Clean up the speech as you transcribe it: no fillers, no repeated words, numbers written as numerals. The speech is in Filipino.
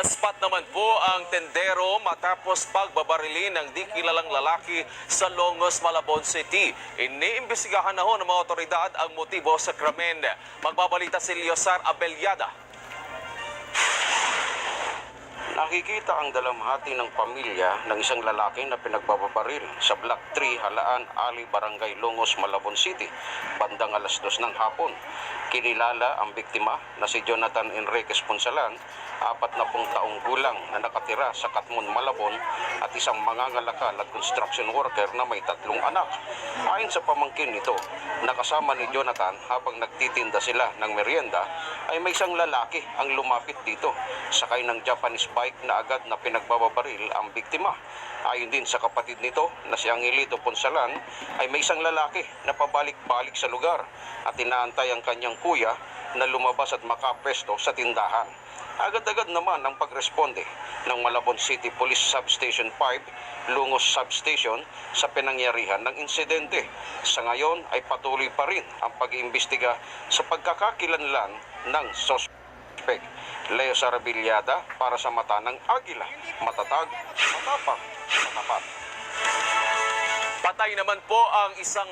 Naspat naman po ang tendero matapos pagbabarili ng di kilalang lalaki sa Longos, Malabon City. Iniimbestigahan na ho ng mga otoridad ang motibo sa krimen. Magbabalita si Leosar Abelyada. Nakikita ang dalamhati ng pamilya ng isang lalaki na pinagbabaril sa Block 3, Halaan, Ali, Barangay Longos, Malabon City, bandang alas 2 ng hapon. Kinilala ang biktima na si Jonathan Enriquez Punsalan, 40 taong gulang na nakatira sa Katmon, Malabon at isang mangangalakal at construction worker na may 3 anak. Ayon sa pamangkin nito, nakasama ni Jonathan habang nagtitinda sila ng merienda ay may isang lalaki ang lumapit dito. Sakay ng Japanese bike na agad na pinagbabaril ang biktima. Ayon din sa kapatid nito na si Angelito Punsalan ay may isang lalaki na pabalik-balik sa lugar at inaantay ang kanyang kuya na lumabas at makapresto sa tindahan. Agad-agad naman ang pagresponde ng Malabon City Police Substation 5, Longos Substation sa pinangyarihan ng insidente. Sa ngayon ay patuloy pa rin ang pag-iimbestiga sa pagkakakilanlan ng suspect. Leo Sarabiliada para sa Mata ng Agila. Matatag, matapang, matapat. Patay naman po ang isang